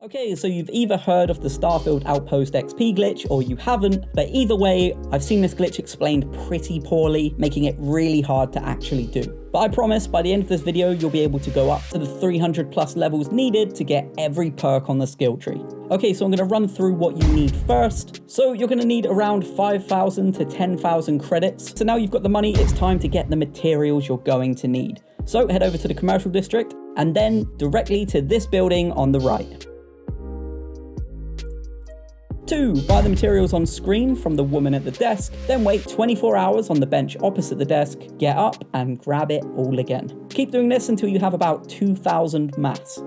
Okay, so you've either heard of the Starfield Outpost XP glitch or you haven't, but either way, I've seen this glitch explained pretty poorly, making it really hard to actually do. But I promise by the end of this video, you'll be able to go up to the 300 plus levels needed to get every perk on the skill tree. Okay, so I'm going to run through what you need first. So you're going to need around 5,000 to 10,000 credits. So now you've got the money, it's time to get the materials you're going to need. So head over to the commercial district and then directly to this building on the right. 2. Buy the materials on screen from the woman at the desk, then wait 24 hours on the bench opposite the desk, get up and grab it all again. Keep doing this until you have about 2,000 mass.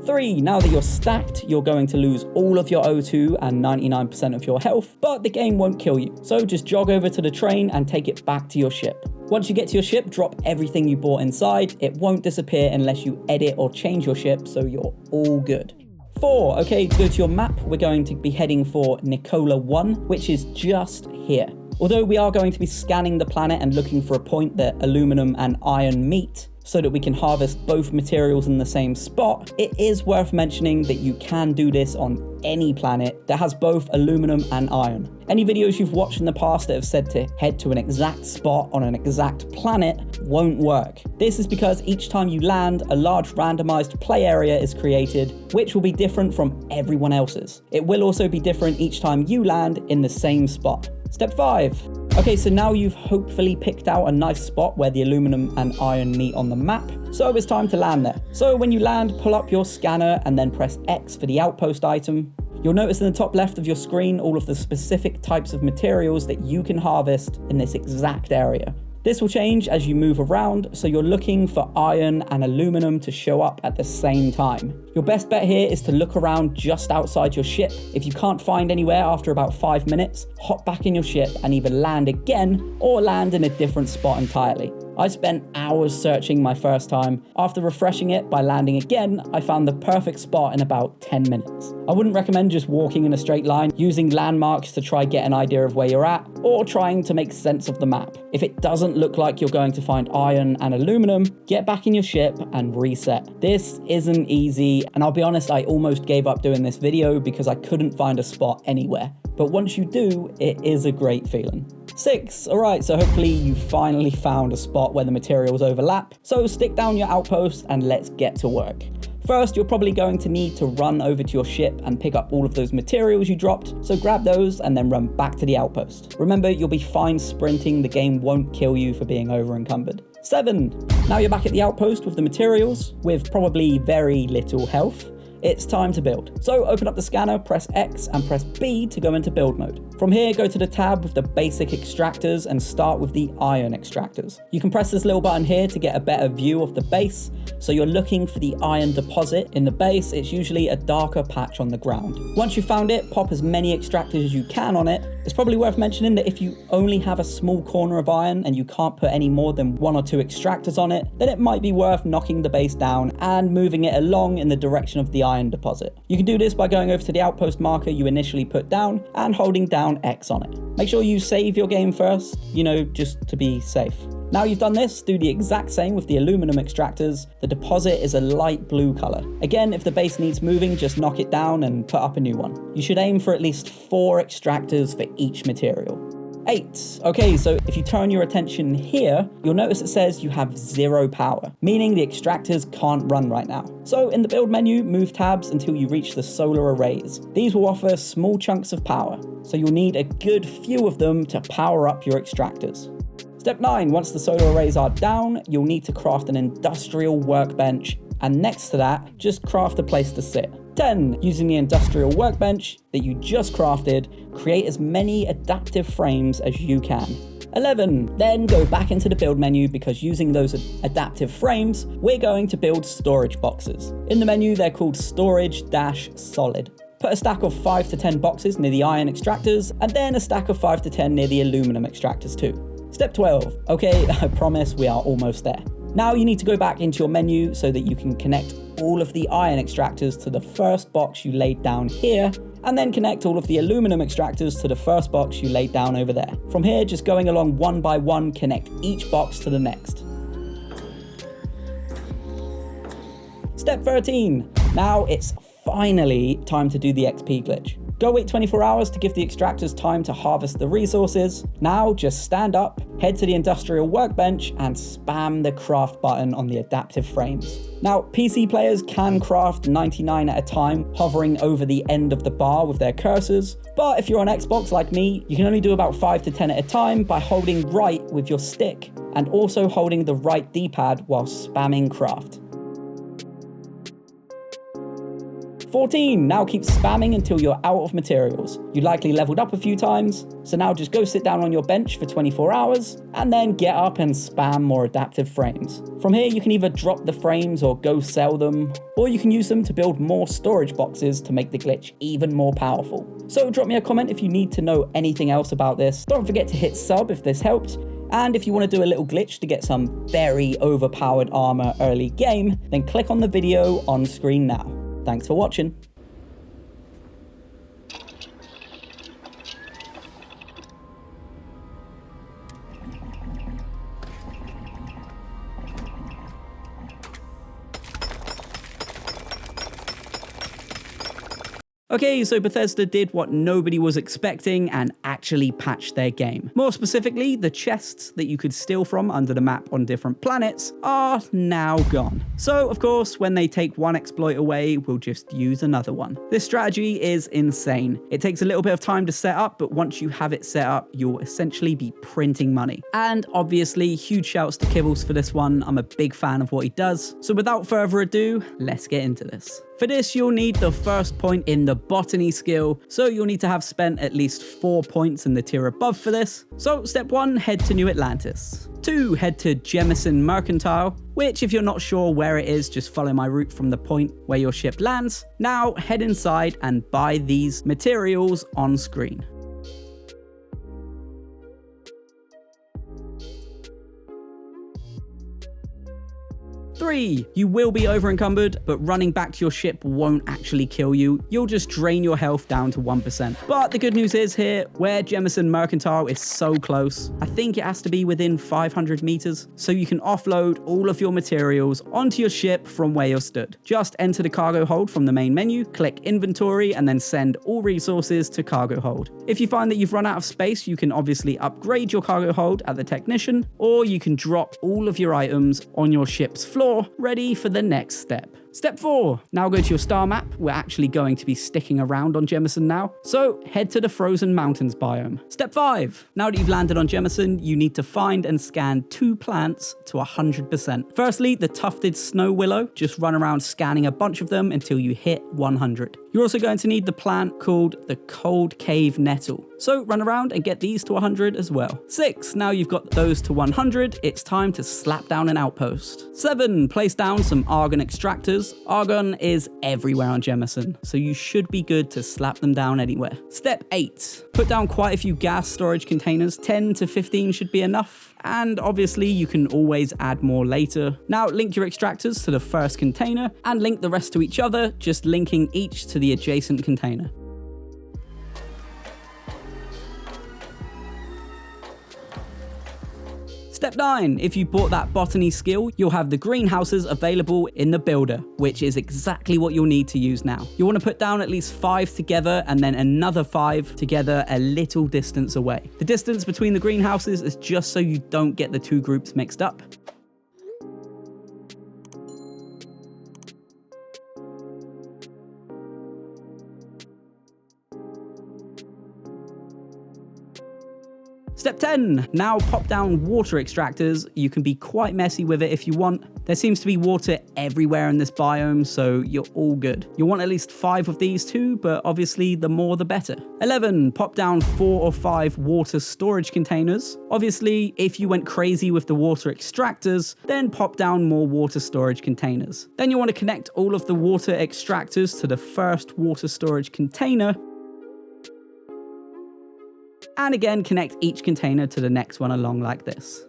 3. Now that you're stacked, you're going to lose all of your O2 and 99% of your health, but the game won't kill you. So just jog over to the train and take it back to your ship. Once you get to your ship, drop everything you bought inside. It won't disappear unless you edit or change your ship, so you're all good. 4. Okay, to go to your map, we're going to be heading for Nicola 1, which is just here. Although we are going to be scanning the planet and looking for a point that aluminum and iron meet, so that we can harvest both materials in the same spot, it is worth mentioning that you can do this on any planet that has both aluminum and iron. Any videos you've watched in the past that have said to head to an exact spot on an exact planet won't work. This is because each time you land, a large randomized play area is created, which will be different from everyone else's. It will also be different each time you land in the same spot. Step 5. Okay, so now you've hopefully picked out a nice spot where the aluminum and iron meet on the map, so it's time to land there. So when you land, pull up your scanner and then press X for the outpost item. You'll notice in the top left of your screen all of the specific types of materials that you can harvest in this exact area. This will change as you move around, so you're looking for iron and aluminum to show up at the same time. Your best bet here is to look around just outside your ship. If you can't find anywhere after about 5 minutes, hop back in your ship and either land again or land in a different spot entirely. I spent hours searching my first time. After refreshing it by landing again, I found the perfect spot in about 10 minutes. I wouldn't recommend just walking in a straight line, using landmarks to try get an idea of where you're at, or trying to make sense of the map. If it doesn't look like you're going to find iron and aluminum, get back in your ship and reset. This isn't easy, and I'll be honest, I almost gave up doing this video because I couldn't find a spot anywhere. But once you do, it is a great feeling. 6. Alright, so hopefully you finally found a spot where the materials overlap. So stick down your outpost and let's get to work. First, you're probably going to need to run over to your ship and pick up all of those materials you dropped, so grab those and then run back to the outpost. Remember, you'll be fine sprinting, the game won't kill you for being over encumbered. 7. Now you're back at the outpost with the materials, with probably very little health. It's time to build. So open up the scanner, press X and press B to go into build mode. From here, go to the tab with the basic extractors and start with the iron extractors. You can press this little button here to get a better view of the base. So you're looking for the iron deposit. In the base, it's usually a darker patch on the ground. Once you've found it, pop as many extractors as you can on it. It's probably worth mentioning that if you only have a small corner of iron and you can't put any more than 1 or 2 extractors on it, then it might be worth knocking the base down and moving it along in the direction of the iron deposit. You can do this by going over to the outpost marker you initially put down and holding down X on it. Make sure you save your game first, just to be safe. Now you've done this, do the exact same with the aluminum extractors. The deposit is a light blue color. Again, if the base needs moving, just knock it down and put up a new one. You should aim for at least 4 extractors for each material. 8. Okay, so if you turn your attention here, you'll notice it says you have 0 power, meaning the extractors can't run right now. So in the build menu, move tabs until you reach the solar arrays. These will offer small chunks of power, so you'll need a good few of them to power up your extractors. Step 9, once the solar arrays are down, you'll need to craft an industrial workbench, and next to that, just craft a place to sit. 10, using the industrial workbench that you just crafted, create as many adaptive frames as you can. 11, then go back into the build menu because using those adaptive frames, we're going to build storage boxes. In the menu, they're called storage-solid. Put a stack of 5 to 10 boxes near the iron extractors, and then a stack of 5 to 10 near the aluminum extractors too. Step 12. Okay, I promise we are almost there. Now you need to go back into your menu so that you can connect all of the iron extractors to the first box you laid down here, and then connect all of the aluminum extractors to the first box you laid down over there. From here, just going along one by one, connect each box to the next. Step 13. Now it's finally time to do the XP glitch. Go wait 24 hours to give the extractors time to harvest the resources. Now just stand up, head to the industrial workbench and spam the craft button on the adaptive frames. Now PC players can craft 99 at a time, hovering over the end of the bar with their cursors. But if you're on Xbox like me, you can only do about 5 to 10 at a time by holding right with your stick and also holding the right D-pad while spamming craft. 14. Now keep spamming until you're out of materials. You likely leveled up a few times, so now just go sit down on your bench for 24 hours and then get up and spam more adaptive frames. From here you can either drop the frames or go sell them, or you can use them to build more storage boxes to make the glitch even more powerful. So drop me a comment if you need to know anything else about this. Don't forget to hit sub if this helped. And if you want to do a little glitch to get some very overpowered armor early game, then click on the video on screen now. Thanks for watching. Okay, so Bethesda did what nobody was expecting and actually patched their game. More specifically, the chests that you could steal from under the map on different planets are now gone. So, of course, when they take one exploit away, we'll just use another one. This strategy is insane. It takes a little bit of time to set up, but once you have it set up, you'll essentially be printing money. And obviously, huge shouts to Kibbles for this one. I'm a big fan of what he does. So without further ado, let's get into this. For this, you'll need the first point in the botany skill, so you'll need to have spent at least 4 points in the tier above for this. So step 1, head to New Atlantis. 2, head to Jemison Mercantile, which if you're not sure where it is, just follow my route from the point where your ship lands. Now head inside and buy these materials on screen. 3, you will be over encumbered, but running back to your ship won't actually kill you. You'll just drain your health down to 1%. But the good news is here, where Jemison Mercantile is so close, I think it has to be within 500 meters, so you can offload all of your materials onto your ship from where you're stood. Just enter the cargo hold from the main menu, click inventory, and then send all resources to cargo hold. If you find that you've run out of space, you can obviously upgrade your cargo hold at the technician, or you can drop all of your items on your ship's floor, ready for the next step. Step 4, now go to your star map. We're actually going to be sticking around on Jemison now, so head to the Frozen Mountains biome. Step 5, now that you've landed on Jemison, you need to find and scan 2 plants to 100%. Firstly, the tufted snow willow, just run around scanning a bunch of them until you hit 100. You're also going to need the plant called the Cold Cave Nettle, so run around and get these to 100 as well. 6, now you've got those to 100, it's time to slap down an outpost. 7, place down some argon extractors. Argon is everywhere on Jemison, so you should be good to slap them down anywhere. Step 8, put down quite a few gas storage containers. 10 to 15 should be enough, and obviously you can always add more later. Now link your extractors to the first container and link the rest to each other, just linking each to the adjacent container. Step 9, if you bought that botany skill, you'll have the greenhouses available in the builder, which is exactly what you'll need to use now. You want to put down at least 5 together and then another 5 together a little distance away. The distance between the greenhouses is just so you don't get the 2 groups mixed up. Step 10, now pop down water extractors. You can be quite messy with it if you want. There seems to be water everywhere in this biome, so you're all good. You'll want at least 5 of these too, but obviously the more the better. 11, pop down 4 or 5 water storage containers. Obviously, if you went crazy with the water extractors, then pop down more water storage containers. Then you want to connect all of the water extractors to the first water storage container, and again connect each container to the next one along like this.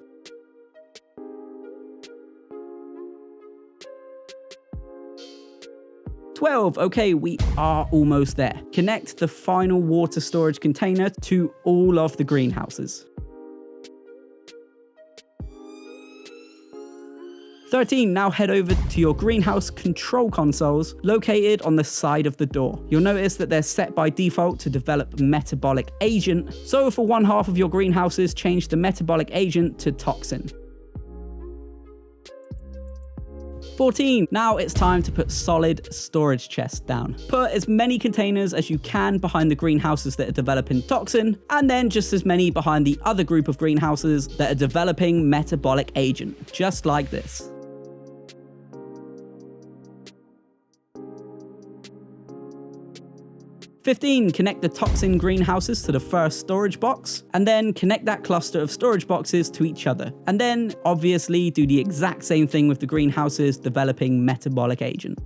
Okay, we are almost there. Connect the final water storage container to all of the greenhouses. 13, now head over to your greenhouse control consoles located on the side of the door. You'll notice that they're set by default to develop metabolic agent, so for one half of your greenhouses, change the metabolic agent to toxin. 14, now it's time to put solid storage chests down. Put as many containers as you can behind the greenhouses that are developing toxin, and then just as many behind the other group of greenhouses that are developing metabolic agent, just like this. 15, connect the toxin greenhouses to the first storage box, and then connect that cluster of storage boxes to each other. And then, obviously, do the exact same thing with the greenhouses developing metabolic agent.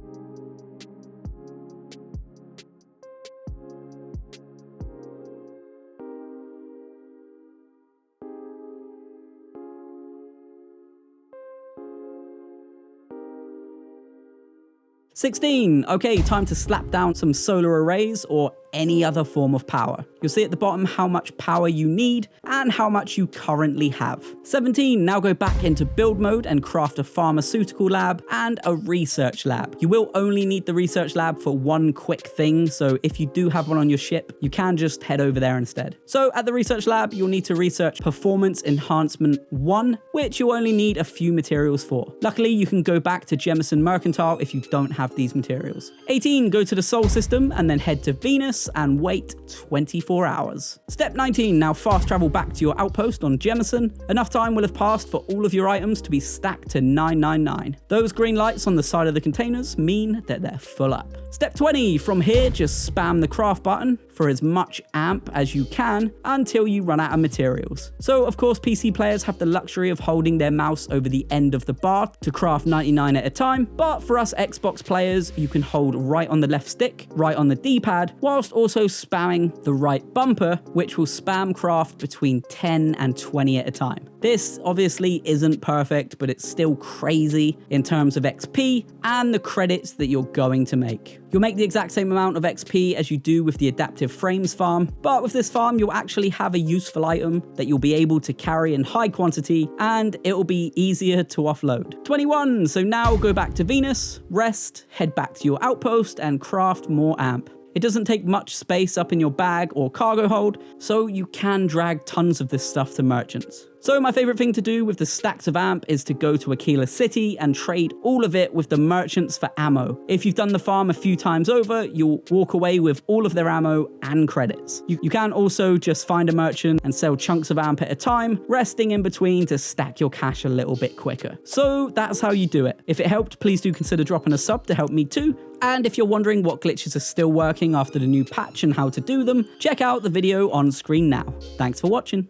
Okay, time to slap down some solar arrays or any other form of power. You'll see at the bottom how much power you need and how much you currently have. 17, now go back into build mode and craft a pharmaceutical lab and a research lab. You will only need the research lab for one quick thing, so if you do have one on your ship, you can just head over there instead. So at the research lab, you'll need to research Performance Enhancement 1, which you'll only need a few materials for. Luckily, you can go back to Jemison Mercantile if you don't have these materials. 18, go to the Sol system and then head to Venus and wait 24 hours. Step 19, now fast travel back to your outpost on Jemison. Enough time will have passed for all of your items to be stacked to 999. Those green lights on the side of the containers mean that they're full up. Step 20, from here just spam the craft button for as much amp as you can until you run out of materials. So of course PC players have the luxury of holding their mouse over the end of the bar to craft 99 at a time, but for us Xbox players you can hold right on the left stick, right on the D-pad, whilst also spamming the right bumper, which will spam craft between 10 and 20 at a time. This obviously isn't perfect, but it's still crazy in terms of XP and the credits that you're going to make. You'll make the exact same amount of XP as you do with the adaptive frames farm, but with this farm you'll actually have a useful item that you'll be able to carry in high quantity and it will be easier to offload. 21, so now go back to Venus, rest, head back to your outpost and craft more amp. It doesn't take much space up in your bag or cargo hold, so you can drag tons of this stuff to merchants. So my favorite thing to do with the stacks of amp is to go to Aquila City and trade all of it with the merchants for ammo. If you've done the farm a few times over, you'll walk away with all of their ammo and credits. You can also just find a merchant and sell chunks of amp at a time, resting in between to stack your cash a little bit quicker. So that's how you do it. If it helped, please do consider dropping a sub to help me too. And if you're wondering what glitches are still working after the new patch and how to do them, check out the video on screen now. Thanks for watching.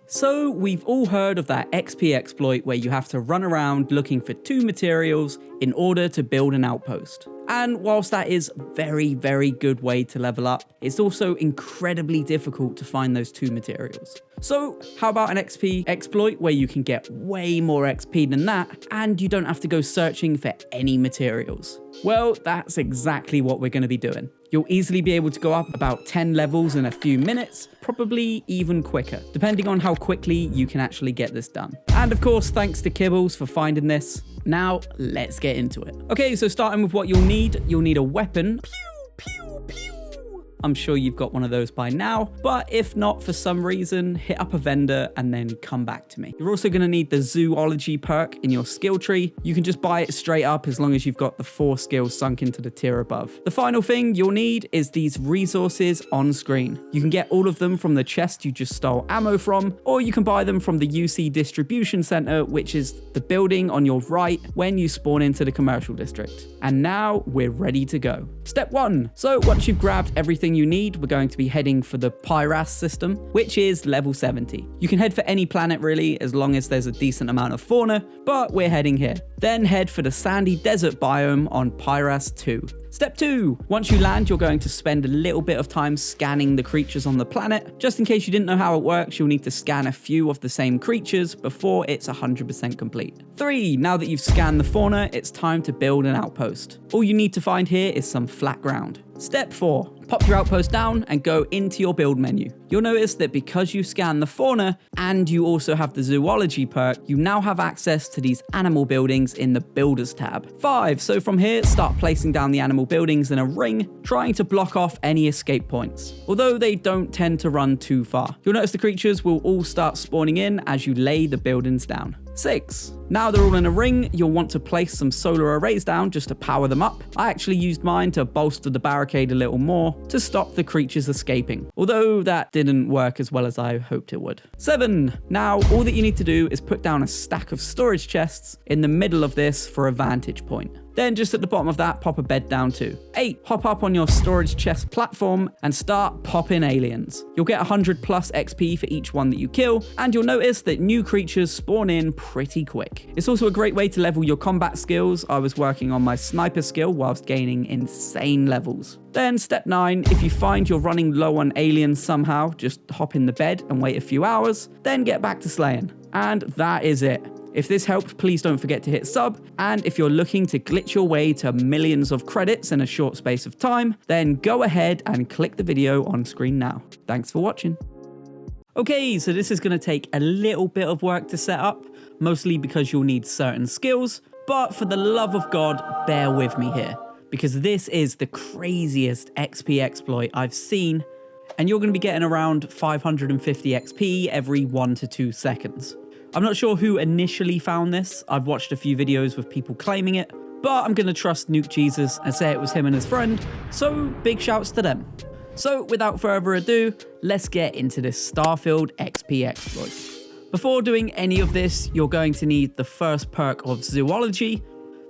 So we've all heard of that XP exploit where you have to run around looking for 2 materials in order to build an outpost. And whilst that is a very, very good way to level up, it's also incredibly difficult to find those 2 materials. So how about an XP exploit where you can get way more XP than that and you don't have to go searching for any materials? Well, that's exactly what we're going to be doing. You'll easily be able to go up about 10 levels in a few minutes, probably even quicker, depending on how quickly you can actually get this done. And of course, thanks to Kibbles for finding this. Now, let's get into it. Okay, so starting with what you'll need a weapon. I'm sure you've got one of those by now, but if not for some reason, hit up a vendor and then come back to me. You're also going to need the zoology perk in your skill tree. You can just buy it straight up as long as you've got the 4 skills sunk into the tier above. The final thing you'll need is these resources on screen. You can get all of them from the chest you just stole ammo from, or you can buy them from the UC distribution center, which is the building on your right when you spawn into the commercial district. And now we're ready to go. Step 1. So once you've grabbed everything you need, we're going to be heading for the Pyras system, which is level 70. You can head for any planet really, as long as there's a decent amount of fauna, but we're heading here. Then head for the sandy desert biome on Pyras 2. Step 2. Once you land, you're going to spend a little bit of time scanning the creatures on the planet. Just in case you didn't know how it works, you'll need to scan a few of the same creatures before it's 100% complete. 3. Now that you've scanned the fauna, it's time to build an outpost. All you need to find here is some flat ground. Step 4. Pop your outpost down and go into your build menu. You'll notice that because you scan the fauna and you also have the zoology perk, you now have access to these animal buildings in the builders tab. 5. So from here, start placing down the animal buildings in a ring, trying to block off any escape points, although they don't tend to run too far. You'll notice the creatures will all start spawning in as you lay the buildings down. 6. Now they're all in a ring, you'll want to place some solar arrays down just to power them up. I actually used mine to bolster the barricade a little more to stop the creatures escaping, although that didn't work as well as I hoped it would. 7. Now all that you need to do is put down a stack of storage chests in the middle of this for a vantage point. Then just at the bottom of that, pop a bed down too. 8. Hop up on your storage chest platform and start popping aliens. You'll get 100 plus XP for each one that you kill, and you'll notice that new creatures spawn in pretty quick. It's also a great way to level your combat skills. I was working on my sniper skill whilst gaining insane levels. Then step 9, if you find you're running low on aliens somehow, just hop in the bed and wait a few hours, then get back to slaying. And that is it. If this helped, please don't forget to hit sub, and if you're looking to glitch your way to millions of credits in a short space of time, then go ahead and click the video on screen now. Thanks for watching. Okay, so this is going to take a little bit of work to set up, mostly because you'll need certain skills, but for the love of God, bear with me here, because this is the craziest XP exploit I've seen, and you're going to be getting around 550 XP every 1 to 2 seconds. I'm not sure who initially found this. I've watched a few videos with people claiming it, but I'm going to trust Nuke Jesus and say it was him and his friend, so big shouts to them. So without further ado, let's get into this Starfield XP exploit. Before doing any of this, you're going to need the first perk of zoology.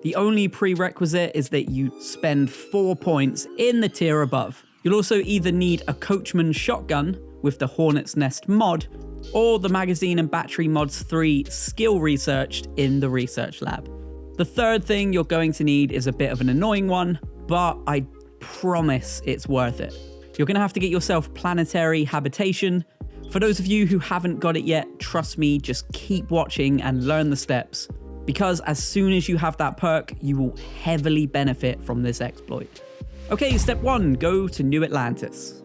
The only prerequisite is that you spend 4 points in the tier above. You'll also either need a coachman shotgun with the Hornet's Nest mod, or the magazine and battery mods 3 skill researched in the research lab. The third thing you're going to need is a bit of an annoying one, but I promise it's worth it. You're going to have to get yourself planetary habitation. For those of you who haven't got it yet, trust me, just keep watching and learn the steps, because as soon as you have that perk, you will heavily benefit from this exploit. Okay, step 1, go to New Atlantis.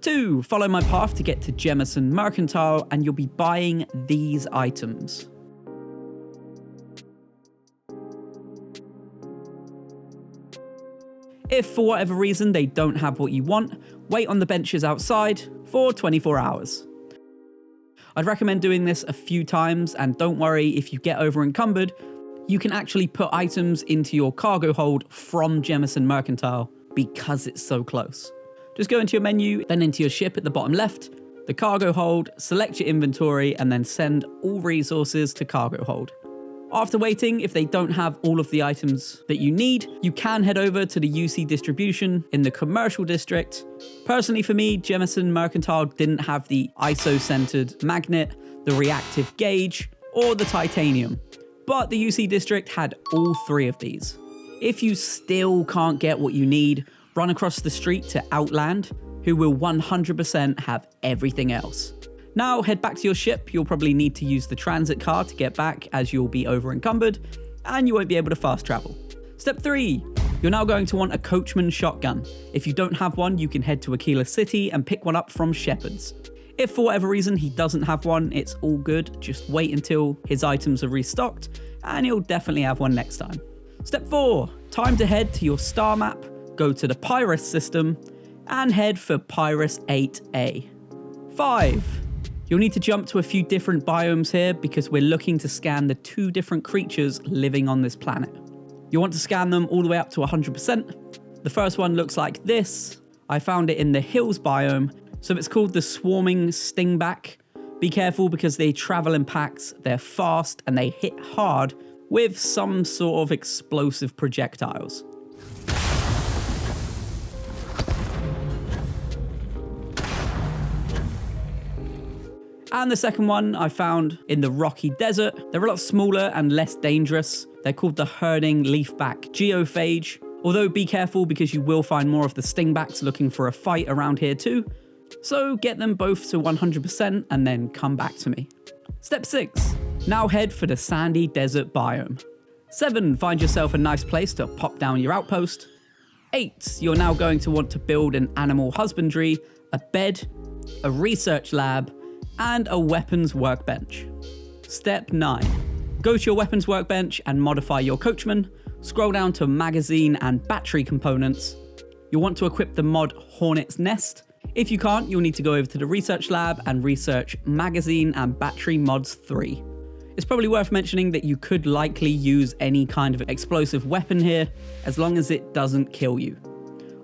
2, follow my path to get to Jemison Mercantile, and you'll be buying these items. If for whatever reason they don't have what you want, wait on the benches outside for 24 hours. I'd recommend doing this a few times, and don't worry if you get over encumbered, you can actually put items into your cargo hold from Jemison Mercantile because it's so close. Just go into your menu, then into your ship at the bottom left, the cargo hold, select your inventory, and then send all resources to cargo hold. After waiting, if they don't have all of the items that you need, you can head over to the UC distribution in the commercial district. Personally for me, Jemison Mercantile didn't have the ISO-centered magnet, the reactive gauge, or the titanium, but the UC district had all 3 of these. If you still can't get what you need, run across the street to Outland, who will 100% have everything else. Now head back to your ship. You'll probably need to use the transit car to get back, as you'll be over encumbered and you won't be able to fast travel. Step 3, you're now going to want a coachman shotgun. If you don't have one, you can head to Aquila City and pick one up from Shepard's. If for whatever reason he doesn't have one, it's all good. Just wait until his items are restocked and he'll definitely have one next time. Step 4, time to head to your star map, go to the Pyrus system, and head for Pyrus 8A. 5, you'll need to jump to a few different biomes here because we're looking to scan the 2 different creatures living on this planet. You want to scan them all the way up to 100%. The first one looks like this. I found it in the hills biome, so it's called the swarming stingback. Be careful because they travel in packs, they're fast, and they hit hard with some sort of explosive projectiles. And the second one I found in the rocky desert. They're a lot smaller and less dangerous. They're called the herding leafback geophage. Although be careful because you will find more of the stingbacks looking for a fight around here too. So get them both to 100% and then come back to me. Step 6, now head for the sandy desert biome. 7, find yourself a nice place to pop down your outpost. 8, you're now going to want to build an animal husbandry, a bed, a research lab, and a weapons workbench. Step 9, go to your weapons workbench and modify your coachman. Scroll down to magazine and battery components. You'll want to equip the mod Hornet's Nest. If you can't, you'll need to go over to the research lab and research magazine and battery mods 3. It's probably worth mentioning that you could likely use any kind of explosive weapon here, as long as it doesn't kill you.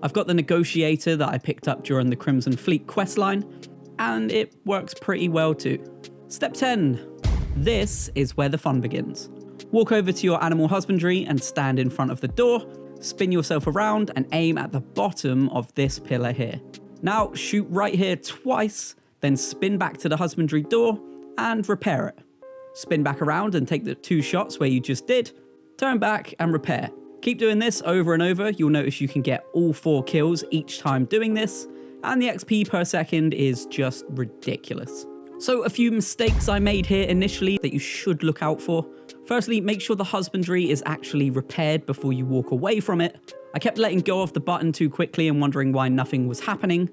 I've got the negotiator that I picked up during the Crimson Fleet questline, and it works pretty well too. Step 10. This is where the fun begins. Walk over to your animal husbandry and stand in front of the door, spin yourself around and aim at the bottom of this pillar here. Now shoot right here twice, then spin back to the husbandry door and repair it. Spin back around and take the 2 shots where you just did, turn back and repair. Keep doing this over and over. You'll notice you can get all 4 kills each time doing this, and the XP per second is just ridiculous. So a few mistakes I made here initially that you should look out for. Firstly, make sure the husbandry is actually repaired before you walk away from it. I kept letting go of the button too quickly and wondering why nothing was happening.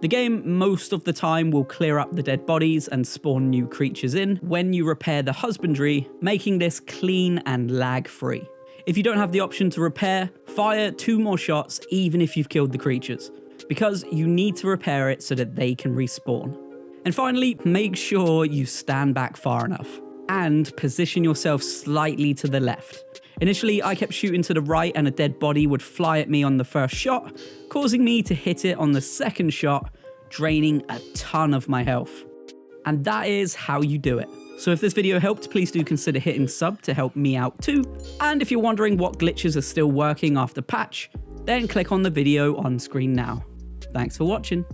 The game most of the time will clear up the dead bodies and spawn new creatures in when you repair the husbandry, making this clean and lag free. If you don't have the option to repair, fire 2 more shots even if you've killed the creatures, because you need to repair it so that they can respawn. And finally, make sure you stand back far enough and position yourself slightly to the left. Initially, I kept shooting to the right and a dead body would fly at me on the first shot, causing me to hit it on the second shot, draining a ton of my health. And that is how you do it. So if this video helped, please do consider hitting sub to help me out too. And if you're wondering what glitches are still working after patch, then click on the video on screen now. Thanks for watching.